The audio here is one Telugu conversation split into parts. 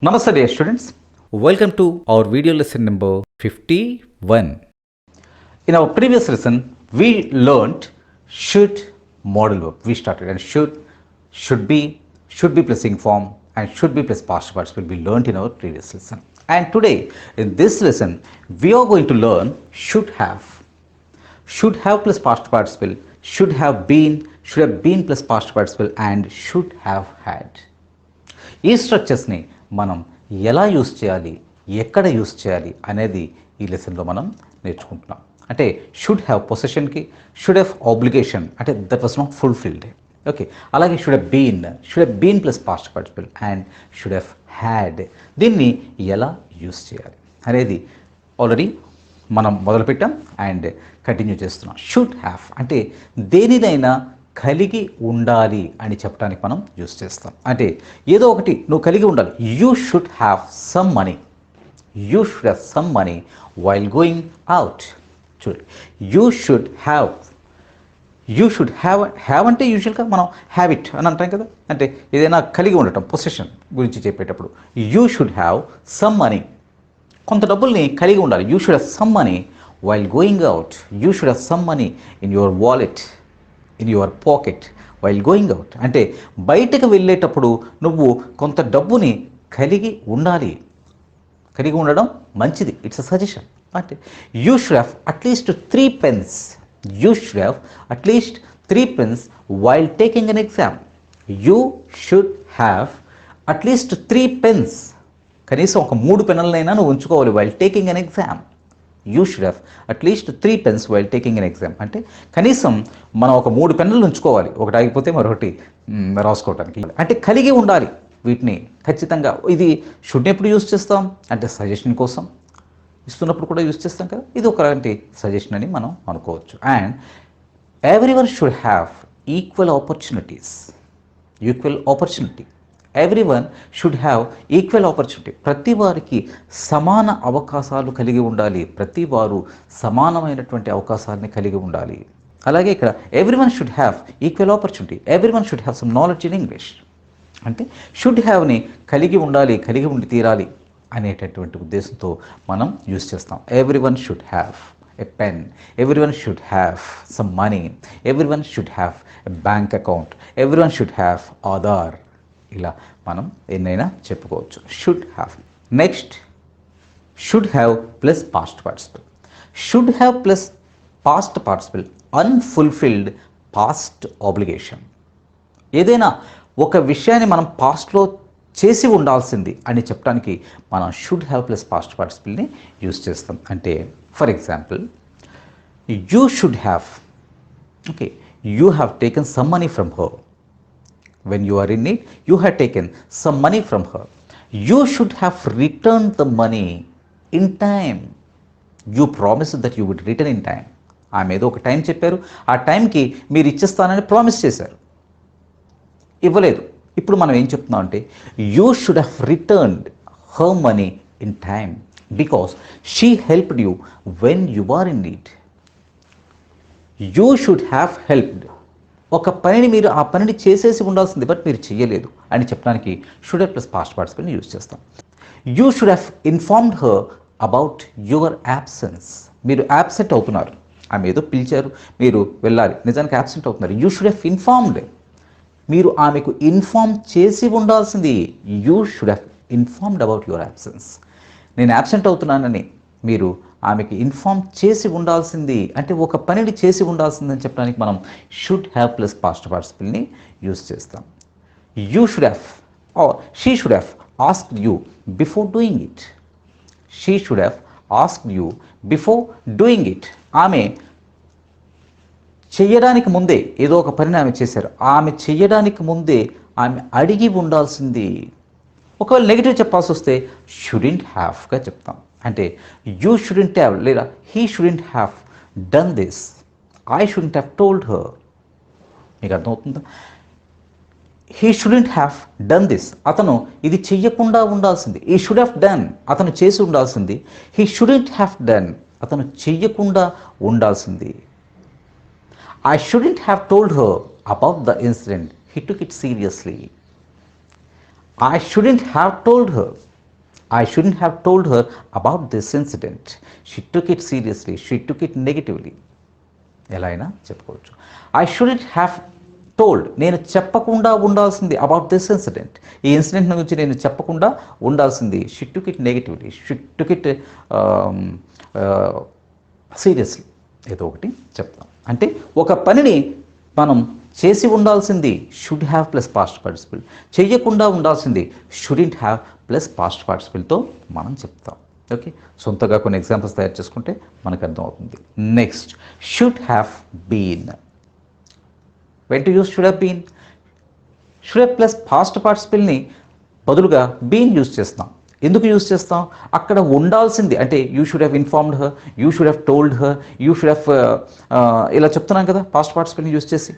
Namaste dear students. Welcome to our video lesson number 51. In our previous lesson, we learned should modal verb. We started and should be plus ing form and should be plus past participle we learned in our previous lesson. And today in this lesson, we are going to learn should have. Should have plus past participle, should have been plus past participle and should have had. ఈ స్ట్రక్చర్స్ని మనం ఎలా యూస్ చేయాలి, ఎక్కడ యూస్ చేయాలి అనేది ఈ లెసన్లో మనం నేర్చుకుంటున్నాం. అంటే షుడ్ హ్యావ్ పొసెషన్కి, షుడ్ హ్యావ్ ఆబ్లిగేషన్ అంటే that was not fulfilled. Okay, అలాగే should have been plus past participle and should have had. దీన్ని ఎలా యూస్ చేయాలి అనేది ఆల్రెడీ మనం మొదలుపెట్టాం అండ్ కంటిన్యూ చేస్తున్నాం. షుడ్ హ్యావ్ అంటే దేనినైనా కలిగి ఉండాలి అని చెప్పడానికి మనం యూస్ చేస్తాం. అంటే ఏదో ఒకటి నువ్వు కలిగి ఉండాలి. You should have some money, you should have some money while going out. చూడండి, యూ షుడ్ హ్యావ్ హ్యావ్ అంటే యూజువల్గా మనం హ్యాబిట్ అని అంటాం కదా, అంటే ఏదైనా కలిగి ఉండటం, పొసెషన్ గురించి చెప్పేటప్పుడు you should have some money, కొంత డబ్బుల్ని కలిగి ఉండాలి. You should have some money while going out, you should have some money in your wallet, in your pocket while going out. అంటే బయటకు వెళ్ళేటప్పుడు నువ్వు కొంత డబ్బుని కలిగి ఉండాలి. కలిగి ఉండడం మంచిది, ఇట్స్ అ సజెషన్. అంటే you should have at least 3 pence, you should have at least 3 pence while taking an exam. You should have at least 3 pence, కనీసం ఒక 3 పెన్నులనైనా నువ్వు ఉంచుకోవాలి while taking an exam. You should have at least 3 pence while taking an exam. అంటే కనీసం మనం ఒక 3 పెన్నులు ఉంచుకోవాలి, ఒకటి ఆగిపోతే మరొకటి రాసుకోవడానికి. అంటే కలిగి ఉండాలి వీటిని ఖచ్చితంగా. ఇది షుడ్ ఎప్పుడు యూస్ చేస్తాం అంటే సజెషన్ కోసం ఇస్తున్నప్పుడు కూడా యూస్ చేస్తాం కదా, ఇది ఒకలాంటి సజెషన్ అని మనం అనుకోవచ్చు. And everyone should have equal opportunities. Everyone should have equal opportunity. ప్రతి వారికి సమాన అవకాశాలు కలిగి ఉండాలి, ప్రతి వారు సమానమైనటువంటి అవకాశాలని కలిగి ఉండాలి. అలాగే ఇక్కడ everyone should have equal opportunity, everyone should have some knowledge in English. అంటే షుడ్ హ్యావ్ని కలిగి ఉండాలి, కలిగి ఉండి తీరాలి అనేటటువంటి ఉద్దేశంతో మనం యూస్ చేస్తాం. Everyone should have a pen, everyone should have some money, everyone should have a bank account, everyone should have Aadhaar. ఇలా మనం ఎన్నైనా చెప్పుకోవచ్చు. Should have. Next should have plus past participle. Should have plus past participle unfulfilled past obligation. ఏదైనా ఒక విషయాన్ని మనం పాస్ట్లో చేసి ఉండాల్సింది అని చెప్పడానికి మనం షుడ్ హ్యావ్ ప్లస్ పాస్ట్ పార్టిసిపల్ని యూస్ చేస్తాం. అంటే for example you should have, okay, you have taken some money from her. When you are in need, you have taken some money from her. You should have returned the money in time. You promised that you would return in time. ఆమె ఏదో ఒక టైం చెప్పారు, ఆ టైంకి మీరు ఇచ్చేస్తానని ప్రామిస్ చేశారు, ఇవ్వలేదు. ఇప్పుడు మనం ఏం చెప్తున్నాం అంటే you should have returned her money in time because she helped you when you are in need. You should have helped. ఒక పనిని మీరు ఆ పనిని చేసేసి ఉండాల్సింది బట్ మీరు చేయలేదు అని చెప్పడానికి షుడ్ హ్యావ్ ప్లస్ పాస్ట్ పార్టిసిపల్ని యూజ్ చేస్తాం. You should have informed her about your absence. మీరు యాబ్సెంట్ అవుతున్నారు, ఆమె ఏదో పిలిచారు, మీరు వెళ్ళాలి, నిజానికి యాబ్సెంట్ అవుతున్నారు. You should have informed. మీరు ఆమెకు ఇన్ఫార్మ్ చేసి ఉండాల్సింది. You should have informed about your absence. నేను యాబ్సెంట్ అవుతున్నానని మీరు ఆమెకి ఇన్ఫార్మ్ చేసి ఉండాల్సింది, అంటే ఒక పనిని చేసి ఉండాల్సిందని చెప్పడానికి మనం షుడ్ హ్యావ్ ప్లస్ పాస్ట్ పార్టిసిపల్ని యూస్ చేస్తాం. You should have or she should have asked you before doing it. She should have asked you before doing it. ఆమె చెయ్యడానికి ముందే, ఏదో ఒక పనిని ఆమె చేశారు, ఆమె చెయ్యడానికి ముందే ఆమె అడిగి ఉండాల్సింది. ఒకవేళ నెగిటివ్ చెప్పాల్సి వస్తే షుడెంట్ హ్యావ్గా చెప్తాం. అంటే యూ షుడెంట్ హ్యావ్ లేదా he shouldn't have done this, I shouldn't have told her. మీకు అర్థమవుతుందా? He shouldn't have done this, అతను ఇది చెయ్యకుండా ఉండాల్సింది. ఈ షుడ్ హ్యావ్ డన్, అతను చేసి ఉండాల్సింది. హీ షుడెంట్ హ్యావ్ డన్, అతను చెయ్యకుండా ఉండాల్సింది. I shouldn't have told her about the incident, he took it seriously. I shouldn't have told her. I shouldn't have told her about this incident. She took it seriously. She took it negatively. ఎలా అయినా చెప్పుకోవచ్చు. ఐ షుడెంట్ హ్యావ్ టోల్డ్, నేను చెప్పకుండా ఉండాల్సింది అబౌట్ దిస్ ఇన్సిడెంట్, ఈ ఇన్సిడెంట్ గురించి నేను చెప్పకుండా ఉండాల్సింది. She took it negatively, she took it seriously, ఏదో ఒకటి చెప్తాం. అంటే ఒక పనిని మనం చేసి ఉండాల్సింది should have plus past participle, చెయ్యకుండా ఉండాల్సింది షుడింట్ హ్యావ్ ప్లస్ పాస్ట్ పార్టిసిపుల్తో మనం చెప్తాం. ఓకే, సొంతగా కొన్ని ఎగ్జాంపుల్స్ తయారు చేసుకుంటే మనకు అర్థమవుతుంది. Next, should have been. When to use should have been? Should have plus past పార్టిసిపుల్ని బదులుగా బీన్ యూస్ చేస్తాం. ఎందుకు యూస్ చేస్తాం? అక్కడ ఉండాల్సింది, అంటే you should have informed her, you should have told her, you should have, ఇలా చెప్తున్నాం కదా పాస్ట్ పార్టిసిపుల్ని యూస్ చేసి.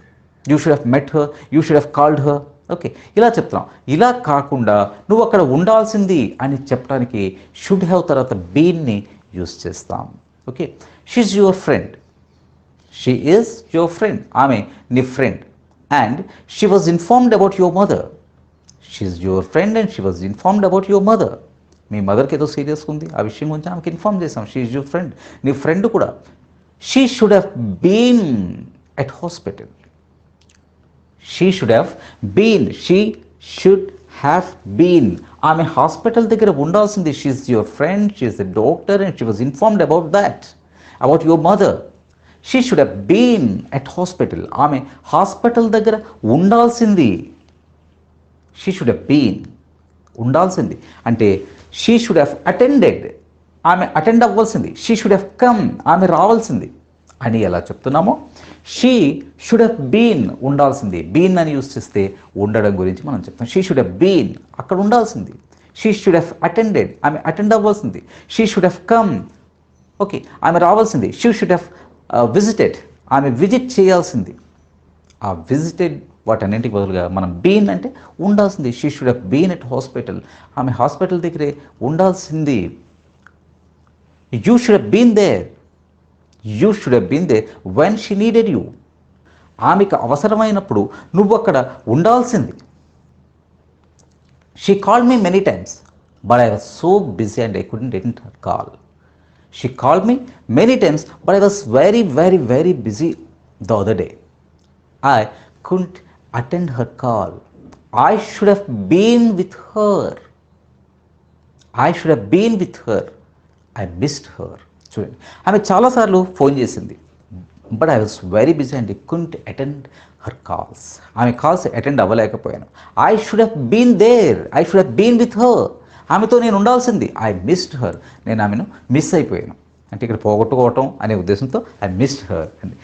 You should have met her, you should have called her. Okay, ఇలా చెప్తున్నాం. ఇలా కాకుండా నువ్వు అక్కడ ఉండాల్సింది అని చెప్పడానికి షుడ్ హ్యావ్ తర్వాత బీన్ని యూస్ చేస్తాం. Okay, she your friend, she is your friend, ఆమె నీ friend. And she was informed about your mother. She is your friend and she was informed about your mother. మీ మదర్కి ఏదో సీరియస్గా ఉంది, ఆ విషయం గురించి ఆమెకి ఇన్ఫార్మ్ చేసాం. షీ ఈజ్ యువర్ ఫ్రెండ్, నీ ఫ్రెండ్ కూడా. She should have been at hospital. She should have been, she should have been, ఆమె హాస్పిటల్ దగ్గర ఉండాల్సింది. She is your friend, she is a doctor and she was informed about that, about your mother. She should have been at hospital, ఆమె హాస్పిటల్ దగ్గర ఉండాల్సింది. షీ షుడ్ హ్యావ్ బీన్, ఉండాల్సింది అంటే షీ షుడ్ హ్యావ్ అటెండెడ్, ఆమె అటెండ్ అవ్వాల్సింది. షీ షుడ్ హ్యావ్ కమ్, ఆమె రావాల్సింది అని ఎలా చెప్తున్నామో షీ షుడ్ హ్యావ్ బీన్ ఉండాల్సింది. బీన్ అని యూస్ చేస్తే ఉండడం గురించి మనం చెప్తాం. షీ షుడ్ హ్యావ్ బీన్, అక్కడ ఉండాల్సింది. షీ షుడ్ హ్యావ్ అటెండెడ్, ఆమె అటెండ్ అవ్వాల్సింది. She should have come, okay, ఆమె రావాల్సింది. షీ షుడ్ హ్యావ్ విజిటెడ్, ఆమె విజిట్ చేయాల్సింది. ఆ విజిటెడ్ వాటన్నింటికి బదులుగా మనం బీన్ అంటే ఉండాల్సింది. She should have been at hospital, ఆమె హాస్పిటల్ దగ్గరే ఉండాల్సింది. You should have been there, you should have been there when she needed you, ఆమెకు అవసరమైనప్పుడు నువ్వు అక్కడ ఉండాల్సింది. She called me many times but I was so busy and I couldn't attend her call. She called me many times, but I was very, very, very busy the other day. I couldn't attend her call. I should have been with her. I should have been with her. I missed her. చూడండి, ఆమె చాలాసార్లు ఫోన్ చేసింది, but I was very busy and I couldn't attend her calls. ఆమె కాల్స్ అటెండ్ అవ్వలేకపోయాను. I should have been there, I should have been with her, ఆమెతో నేను ఉండాల్సింది. ఐ మిస్డ్ హర్, నేను ఆమెను మిస్ అయిపోయాను. అంటే ఇక్కడ పోగొట్టుకోవటం అనే ఉద్దేశంతో ఐ మిస్డ్ హర్ అండి.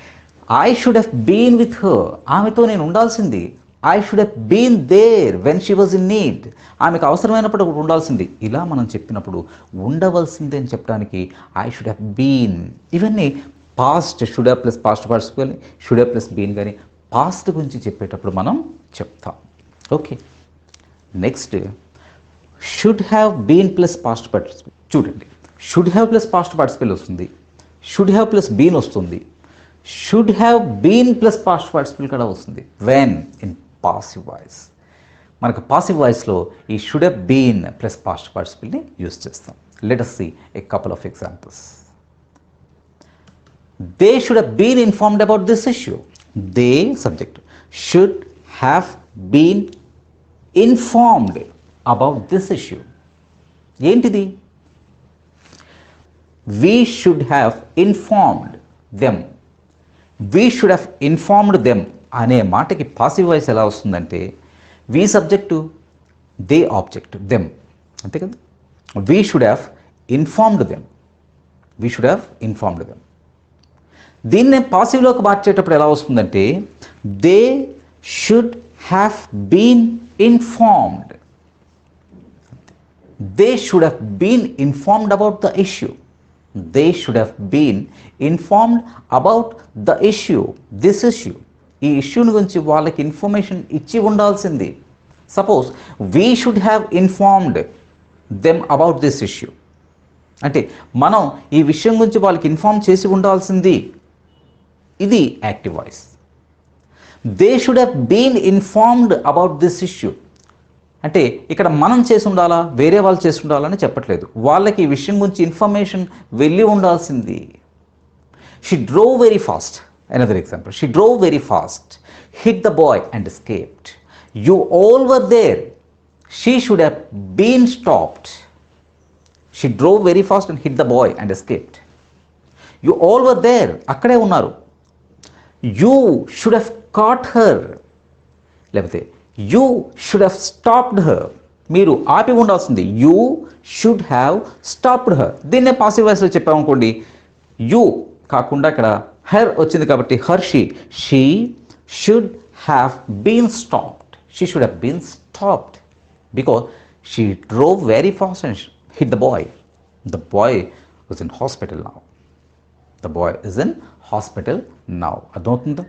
I should have been with her, ఆమెతో నేను ఉండాల్సింది. I should have been there when she was in need, ఆమెకు అవసరమైనప్పుడు ఉండాల్సింది. ఇలా మనం చెప్పినప్పుడు ఉండవలసింది అని చెప్పడానికి ఐ షుడ్ హ్యావ్ బీన్. ఇవన్నీ past should have plus past participle, should have plus been కానీ పాస్ట్ గురించి చెప్పేటప్పుడు మనం చెప్తాం. Okay, next should have been plus past participle. చూడండి, should have plus past participle వస్తుంది, షుడ్ హ్యావ్ ప్లస్ బీన్ వస్తుంది, should have been plus past participle కూడా వస్తుంది వెన్ ఇన్ పాసివ్ వాయిస్. మనకు పాసివ్ వాయిస్లో ఈ should have been plus past పార్టిసిపుల్ని యూజ్ చేస్తాం. Let us see a couple of examples. They should have been informed about this issue. They, subject, should have been informed about this issue. ఏంటిది? We should have informed them. We should have informed them అనే మాటకి పాసివ్ వాయిస్ ఎలా వస్తుందంటే we subject, they object, them, అంతే కదా. We should have informed them. We should have informed them. దీన్నే పాసివ్లోకి మార్చేటప్పుడు ఎలా వస్తుందంటే they should have been informed. They should have been informed about the issue. They should have been informed about the issue, this issue. ఈ ఇష్యూని గురించి వాళ్ళకి ఇన్ఫర్మేషన్ ఇచ్చి ఉండాల్సింది. Suppose we should have informed them about this issue అంటే మనం ఈ విషయం గురించి వాళ్ళకి ఇన్ఫార్మ్ చేసి ఉండాల్సింది. ఇది active voice. They should have been informed about this issue. అంటే ఇక్కడ మనం చేసి ఉండాలా, వేరే వాళ్ళు చేసి ఉండాలని చెప్పట్లేదు. వాళ్ళకి ఈ విషయం గురించి ఇన్ఫర్మేషన్ వెళ్ళి ఉండాల్సింది. She drove very fast. Another example, she drove very fast, hit the boy and escaped. You all were there, she should have been stopped. She drove very fast and hit the boy and escaped. You all were there, అక్కడే ఉన్నారు. You should have caught her, లేకపోతే you should have stopped her, మీరు ఆపి ఉండాల్సింది. You should have stopped her. దీన్నే పాసివ్ వాయిస్లో చెప్పామనుకోండి, యూ కాకుండా ఇక్కడ హర్ వచ్చింది కాబట్టి her she should have been stopped. She should have been stopped because she drove very fast and hit the boy. The boy was in hospital now. The boy is in hospital now. అర్థమవుతుందా?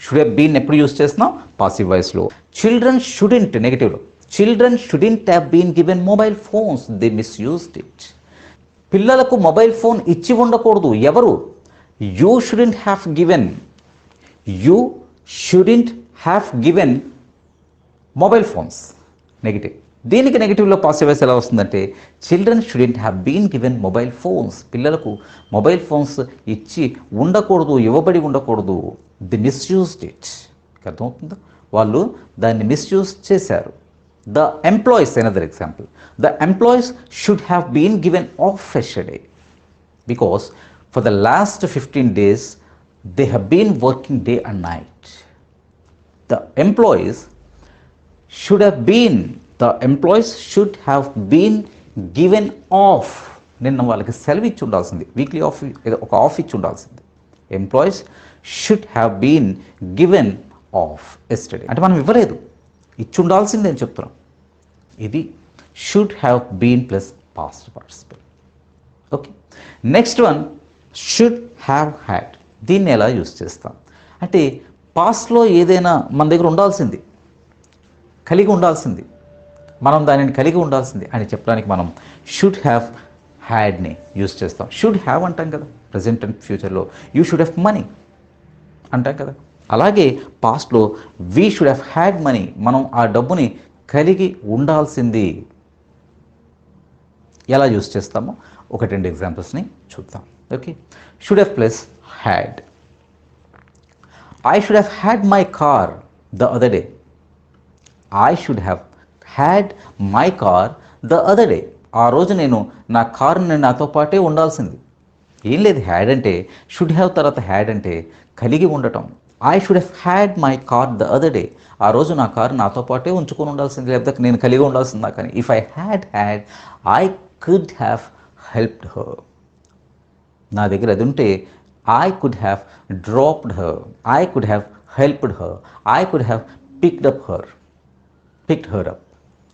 షుడ్ హ్యావ్ బీన్ ఎప్పుడు యూజ్ చేస్తున్నాం? పాసివ్ వాయిస్లో. చిల్డ్రన్ షుడెంట్, నెగటివ్లో, children shouldn't have been given mobile phones, they misused it. పిల్లలకు మొబైల్ ఫోన్ ఇచ్చి ఉండకూడదు. ఎవరు? You shouldn't have given, you shouldn't have given mobile phones. Negative. దీనికి నెగిటివ్లో పాసివ్ వాయిస్ ఎలా వస్తుందంటే, children shouldn't have been given mobile phones. పిల్లలకు మొబైల్ ఫోన్స్ ఇచ్చి ఉండకూడదు, ఇవ్వబడి ఉండకూడదు. They misused it. అర్థమవుతుందా? వాళ్ళు దాన్ని మిస్యూజ్ చేశారు. The employees, another example, the employees should have been given off yesterday because for the last 15 days they have been working day and night. The employees should have been, the employees should have been given off. నిన్న వాళ్ళకి సెలవు ఇచ్చి ఉండాల్సింది, వీక్లీ ఆఫ్, ఒక ఆఫ్ ఇచ్చి ఉండాల్సింది. Employees should have been given off yesterday అంటే మనం ఇవ్వలేదు, ఇచ్చి ఉండాల్సిందే అని చెప్తున్నాం. ఇది should have been plus past participle. Okay, next one should have had. దీన్ని ఎలా యూస్ చేస్తాం అంటే, పాస్ట్లో ఏదైనా మన దగ్గర ఉండాల్సింది, కలిగి ఉండాల్సింది, మనం దానిని కలిగి ఉండాల్సింది అని చెప్పడానికి మనం షుడ్ హ్యావ్ హ్యాడ్ని యూస్ చేస్తాం. షుడ్ హ్యావ్ అంటాం కదా ప్రజెంట్ అండ్ ఫ్యూచర్లో. యూ షుడ్ హ్యావ్ మనీ అంటాం కదా. అలాగే పాస్ట్లో we should have had money, మనం ఆ డబ్బుని కలిగి ఉండాల్సింది. ఎలా యూస్ చేస్తామో ఒక 2 ఎగ్జాంపుల్స్ని చూద్దాం. Okay, should have plus had. I should have had my car the other day. I should have had my car the other day. ఆ రోజు నేను నా కారుని నాతో పాటే ఉండాల్సింది. ఏం లేదు, హ్యాడ్ అంటే షుడ్ హ్యావ్ తర్వాత హ్యాడ్ అంటే కలిగి ఉండటం. I should have had my car the other day. ఆ రోజు నా కారు నాతో పాటే ఉంచుకొని ఉండాల్సింది, లేకపోతే నేను కలిగి ఉండాల్సిందా. కానీ if I had had, I could have helped her. నా దగ్గర అది ఉంటే I could have dropped her, I could have helped her, I could have picked her up.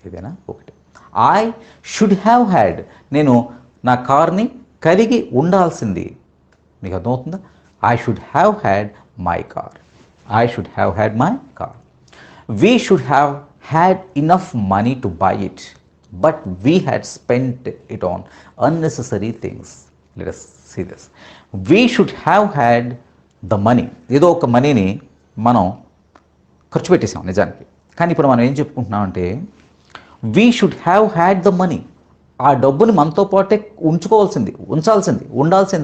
ఇదేనా ఒకటి. ఐ షుడ్ హ్యావ్ హ్యాడ్, నేను నా కార్ని కలిగి ఉండాల్సింది. మీకు అర్థమవుతుందా? I should have had my car, I should have had my car. We should have had enough money to by it, but we had spent it on unnecessary things. Let us see this. We should have had the money. ఏదో ఒక మనీని మనం ఖర్చు పెట్టేసాం నిజానికి. కానీ ఇప్పుడు మనం ఏం చెప్పుకుంటున్నామంటే, we should have had the money. ఆ డబ్బుని మనతో పాటే ఉండాల్సింది,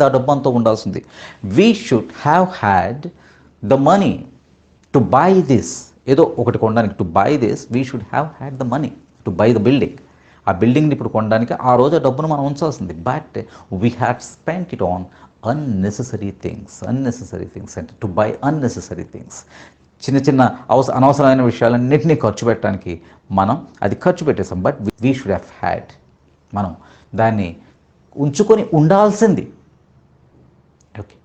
ఆ డబ్బు అంతా ఉండాల్సింది. We should have had the money to buy this. ఏదో ఒకటి కొనడానికి, to buy this we should have had the money to buy the building. ఆ బిల్డింగ్ని ఇప్పుడు కొనడానికి ఆ రోజు ఆ డబ్బును మనం ఉంచాల్సింది. But we have spent it on unnecessary things అంటే టు బై అన్నెసెసరీ థింగ్స్. చిన్న చిన్న అనవసరమైన విషయాలన్నింటినీ ఖర్చు పెట్టడానికి మనం అది ఖర్చు పెట్టేసాం. But we should have had, మనం దాన్ని ఉంచుకొని ఉండాల్సింది. Okay,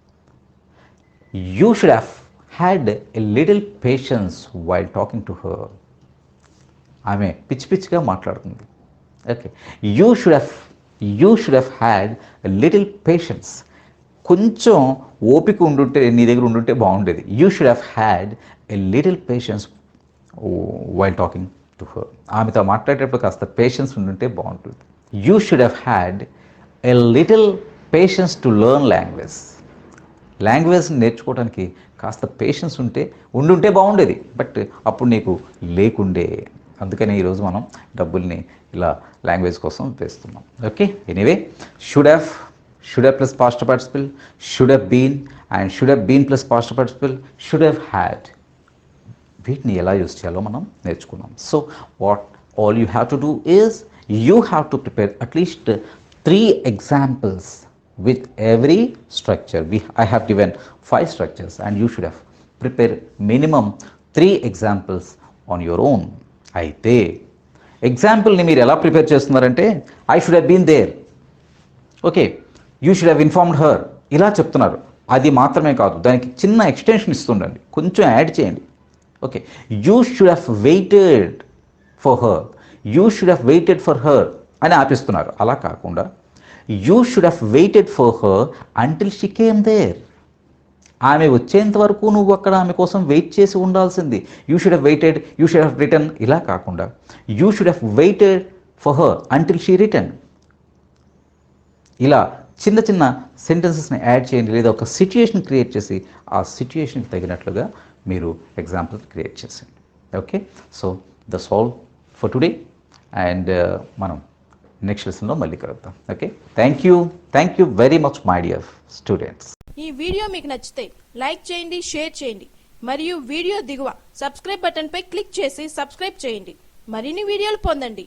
you should have had a little patience while talking to her. ఆమె పిచ్చిగా మాట్లాడుతుంది. Okay, you should have had a little patience. కొంచెం ఓపిక ఉండుంటే, నీ దగ్గర ఉండుంటే బాగుండేది. You should have had a little patience while talking to her. ఆమెతో మాట్లాడేటప్పుడు కాస్త పేషెన్స్ ఉండుంటే బాగుంటుంది. You should have had a little patience to learn లాంగ్వేజ్ని నేర్చుకోవడానికి కాస్త పేషెన్స్ ఉండుంటే బాగుండేది. బట్ అప్పుడు నీకు లేకుండే. అందుకని ఈరోజు మనం డబ్బుల్ని ఇలా లాంగ్వేజ్ కోసం వేస్తున్నాం. Okay, anyway should have plus past participle, should have been, and should have been plus past participle, should have had. వీటిని ఎలా యూజ్ చేయాలో మనం నేర్చుకున్నాం. So what all you have to do is you have to prepare at least 3 examples with every structure. I have given 5 structures and you should have prepared minimum 3 examples on your own. అయితే ఎగ్జాంపుల్ని మీరు ఎలా ప్రిపేర్ చేస్తున్నారంటే I should have been there, okay, you should have informed her, ఇలా చెప్తున్నారు. అది మాత్రమే కాదు, దానికి చిన్న ఎక్స్టెన్షన్ ఇస్తుండండి, కొంచెం యాడ్ చేయండి. Okay, you should have waited for her, you should have waited for her అని ఆపిస్తున్నారు. అలా కాకుండా you should have waited for her until she came there. ఆమె వచ్చేంత వరకు నువ్వు అక్కడ ఆమె కోసం వెయిట్ చేసి ఉండాల్సింది. You should have weighted, you should have return, ఇలా కాకుండా you should have waited for her until she return. ఇలా చిన్న చిన్న సెంటెన్సెస్ని యాడ్ చేయండి, లేదా ఒక సిచ్యుయేషన్ క్రియేట్ చేసి ఆ సిచ్యుయేషన్కి తగినట్లుగా మీరు ఎగ్జాంపుల్ క్రియేట్ చేసేయండి. Okay, so that's all for today, and మనం నెక్స్ట్ లెసన్లో మళ్ళీ కలుద్దాం. Okay, thank you very much my dear students. ఈ వీడియో మీకు నచ్చితే లైక్ చేయండి, షేర్ చేయండి, మరియు వీడియో దిగువ సబ్స్క్రైబ్ బటన్ పై క్లిక్ చేసి సబ్స్క్రైబ్ చేయండి. మరిన్ని వీడియోలు పొందండి.